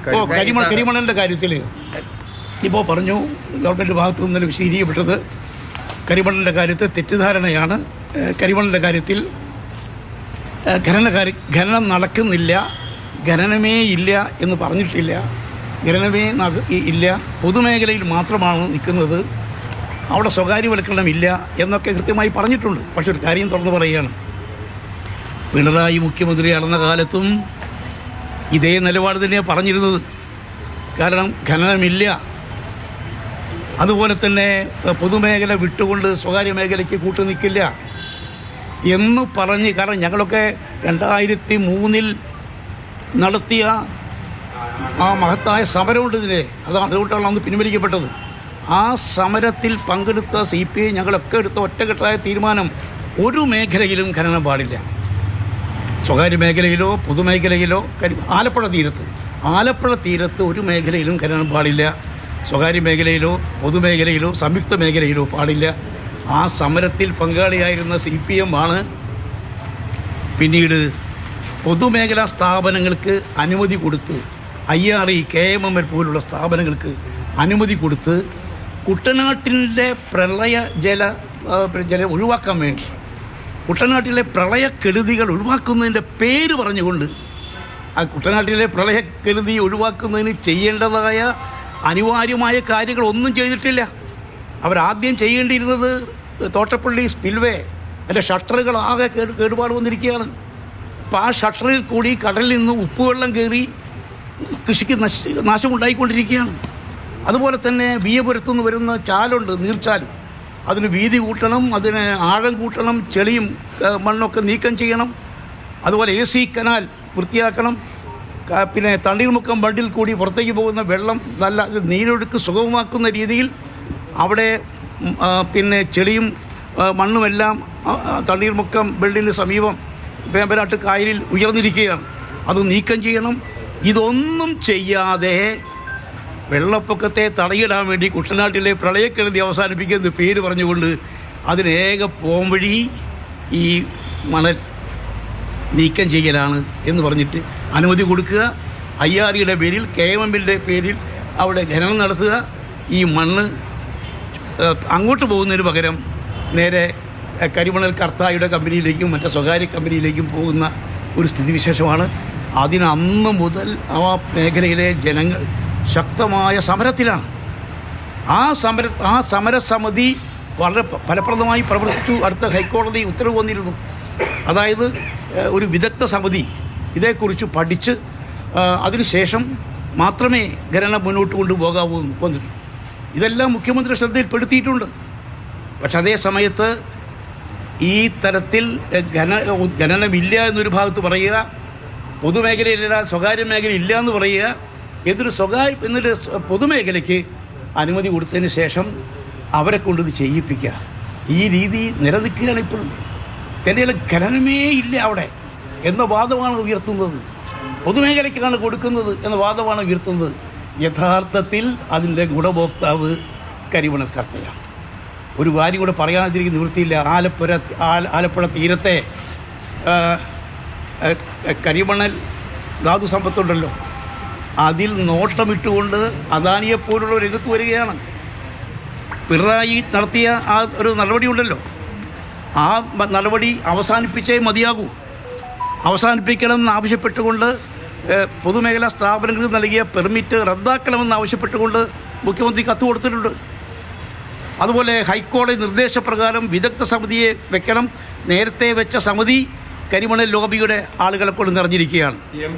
ഇപ്പോൾ കരിമണലിൻ്റെ കാര്യത്തിൽ ഇപ്പോൾ പറഞ്ഞു ഗവൺമെൻറ് ഭാഗത്തു നിന്ന് വിശദീകരിക്കപ്പെട്ടത് കരിമണലിൻ്റെ കാര്യത്തിൽ തെറ്റിദ്ധാരണയാണ്. കരിമണലിൻ്റെ കാര്യത്തിൽ ഖനനം നടക്കുന്നില്ല, ഖനനമേ ഇല്ല എന്ന് പറഞ്ഞിട്ടില്ല. ഖനനമേ ഇല്ല, പൊതുമേഖലയിൽ മാത്രമാണ് നിൽക്കുന്നത്, അവിടെ സ്വകാര്യവൽക്കരണം ഇല്ല എന്നൊക്കെ കൃത്യമായി പറഞ്ഞിട്ടുണ്ട്. പക്ഷെ ഒരു കാര്യം തുറന്നു പറയുകയാണ്, പിണറായി മുഖ്യമന്ത്രിയാണെന്ന കാലത്തും ഇതേ നിലപാട് തന്നെയാണ് പറഞ്ഞിരുന്നത്. കാരണം ഖനനമില്ല, അതുപോലെ തന്നെ പൊതുമേഖല വിട്ടുകൊണ്ട് സ്വകാര്യ മേഖലയ്ക്ക് കൂട്ടുനിൽക്കില്ല എന്ന് പറഞ്ഞ്. കാരണം ഞങ്ങളൊക്കെ 2003 നടത്തിയ ആ മഹത്തായ സമരമുണ്ട് ഇതിനെ, അതുകൊണ്ടാണ് അന്ന് പിൻവലിക്കപ്പെട്ടത്. ആ സമരത്തിൽ പങ്കെടുത്ത CPI ഞങ്ങളൊക്കെ എടുത്ത ഒറ്റക്കെട്ടായ തീരുമാനം, ഒരു മേഖലയിലും ഖനനം പാടില്ല. സ്വകാര്യ മേഖലയിലോ പൊതുമേഖലയിലോ ആലപ്പുഴ തീരത്ത് ഒരു മേഖലയിലും ഖനനം പാടില്ല. സ്വകാര്യ മേഖലയിലോ പൊതുമേഖലയിലോ സംയുക്ത മേഖലയിലോ പാടില്ല. ആ സമരത്തിൽ പങ്കാളിയായിരുന്ന CPM ആണ് പിന്നീട് പൊതുമേഖലാ സ്ഥാപനങ്ങൾക്ക് അനുമതി കൊടുത്ത്, IRE, KMML പോലുള്ള സ്ഥാപനങ്ങൾക്ക് അനുമതി കൊടുത്ത് കുട്ടനാട്ടിലെ ജലം ഒഴിവാക്കാൻ വേണ്ടി, കുട്ടനാട്ടിലെ പ്രളയക്കെടുതികൾ ഒഴിവാക്കുന്നതിൻ്റെ പേര് പറഞ്ഞുകൊണ്ട് ആ കുട്ടനാട്ടിലെ പ്രളയക്കെടുതി ഒഴിവാക്കുന്നതിന് ചെയ്യേണ്ടതായ അനിവാര്യമായ കാര്യങ്ങളൊന്നും ചെയ്തിട്ടില്ല. അവരാദ്യം ചെയ്യേണ്ടിയിരുന്നത് തോട്ടപ്പള്ളി സ്പിൽവേ അതിൻ്റെ ഷട്ടറുകൾ ആകെ കേടുപാട് വന്നിരിക്കുകയാണ്. അപ്പോൾ ആ ഷട്ടറിൽ കൂടി കടലിൽ നിന്ന് ഉപ്പുവെള്ളം കയറി കൃഷിക്ക് നാശമുണ്ടായിക്കൊണ്ടിരിക്കുകയാണ്. അതുപോലെ തന്നെ വിയപുരത്തു നിന്ന് വരുന്ന ചാലുണ്ട്, നീർച്ചാല്, അതിന് വീതി കൂട്ടണം, അതിന് ആഴം കൂട്ടണം, ചെളിയും മണ്ണൊക്കെ നീക്കം ചെയ്യണം. അതുപോലെ AC കനാൽ വൃത്തിയാക്കണം. പിന്നെ തണ്ണീർമുക്കം ബണ്ടിൽ കൂടി പുറത്തേക്ക് പോകുന്ന വെള്ളം നല്ല നീരൊഴുക്ക് സുഗമമാക്കുന്ന രീതിയിൽ അവിടെ പിന്നെ ചെളിയും മണ്ണുമെല്ലാം തണ്ണീർമുക്കം ബണ്ടിന് സമീപം വേമ്പനാട്ട് കായലിൽ ഉയർന്നിരിക്കുകയാണ്, അത് നീക്കം ചെയ്യണം. ഇതൊന്നും ചെയ്യാതെ വെള്ളപ്പൊക്കത്തെ തടയിടാൻ വേണ്ടി കുട്ടനാട്ടിലെ പ്രളയക്കെടുതി അവസാനിപ്പിക്കുന്ന പേര് പറഞ്ഞുകൊണ്ട് അതിനേക പോംവഴി ഈ മണൽ നീക്കം ചെയ്യലാണ് എന്ന് പറഞ്ഞിട്ട് അനുമതി കൊടുക്കുക. IREയുടെ പേരിൽ, KMMLന്റെ പേരിൽ അവിടെ ഖനനം നടത്തുക. ഈ മണ്ണ് അങ്ങോട്ട് പോകുന്നതിന് പകരം നേരെ കരിമണൽ കർത്തായുടെ കമ്പനിയിലേക്കും മറ്റേ സ്വകാര്യ കമ്പനിയിലേക്കും പോകുന്ന ഒരു സ്ഥിതിവിശേഷമാണ്. അന്ന് മുതൽ ആ മേഖലയിലെ ജനങ്ങൾ ശക്തമായ സമരത്തിലാണ്. ആ സമരസമിതി വളരെ ഫലപ്രദമായി പ്രവർത്തിച്ചു. അടുത്ത ഹൈക്കോടതി ഉത്തരവ് വന്നിരുന്നു. അതായത് ഒരു വിദഗ്ധ സമിതി ഇതേക്കുറിച്ച് പഠിച്ച് അതിനുശേഷം മാത്രമേ ഖനനം മുന്നോട്ട് കൊണ്ടുപോകാവൂ വന്നിട്ടുണ്ട്. ഇതെല്ലാം മുഖ്യമന്ത്രി ശ്രദ്ധയിൽപ്പെടുത്തിയിട്ടുണ്ട്. പക്ഷെ അതേ സമയത്ത് ഈ തരത്തിൽ ഖനനമില്ല എന്നൊരു ഭാഗത്ത് പറയുക, പൊതുമേഖലയിലില്ല, സ്വകാര്യ മേഖല ഇല്ല എന്ന് പറയുക, എന്നിട്ട് പൊതുമേഖലയ്ക്ക് അനുമതി കൊടുത്തതിന് ശേഷം അവരെ കൊണ്ടിത് ചെയ്യിപ്പിക്കുക. ഈ രീതി നിലനിൽക്കുകയാണ് ഇപ്പോഴും. തന്നെയല്ല, ഖനനമേ ഇല്ല അവിടെ എന്ന വാദമാണ് ഉയർത്തുന്നത്, പൊതുമേഖലയ്ക്കാണ് കൊടുക്കുന്നത് എന്ന വാദമാണ് ഉയർത്തുന്നത്. യഥാർത്ഥത്തിൽ അതിൻ്റെ ഗുണഭോക്താവ് കരിമണൽ കർത്തയാണ്. ഒരു കാര്യം കൂടെ പറയാതിരിക്കുന്ന നിവൃത്തിയില്ല. ആലപ്പുഴ തീരത്തെ കരിമണൽ ധാതു സമ്പത്തുണ്ടല്ലോ, അതിൽ നോട്ടമിട്ടുകൊണ്ട് അദാനിയെപ്പോലുള്ള രംഗത്ത് വരികയാണ്. പിണറായി നടത്തിയ ആ ഒരു നടപടിയുണ്ടല്ലോ, ആ നടപടി അവസാനിപ്പിച്ചേ മതിയാകൂ. അവസാനിപ്പിക്കണമെന്ന് ആവശ്യപ്പെട്ടുകൊണ്ട് പൊതുമേഖലാ സ്ഥാപനങ്ങൾക്ക് നൽകിയ പെർമിറ്റ് റദ്ദാക്കണമെന്ന് ആവശ്യപ്പെട്ടുകൊണ്ട് മുഖ്യമന്ത്രി കത്ത് കൊടുത്തിട്ടുണ്ട്. അതുപോലെ ഹൈക്കോടതി നിർദ്ദേശപ്രകാരം വിദഗ്ധ സമിതിയെ വെക്കണം. നേരത്തെ വെച്ച സമിതി കരിമണൽ ലോബിയുടെ ആളുകളെ കൊണ്ട് നിറഞ്ഞിരിക്കുകയാണ്.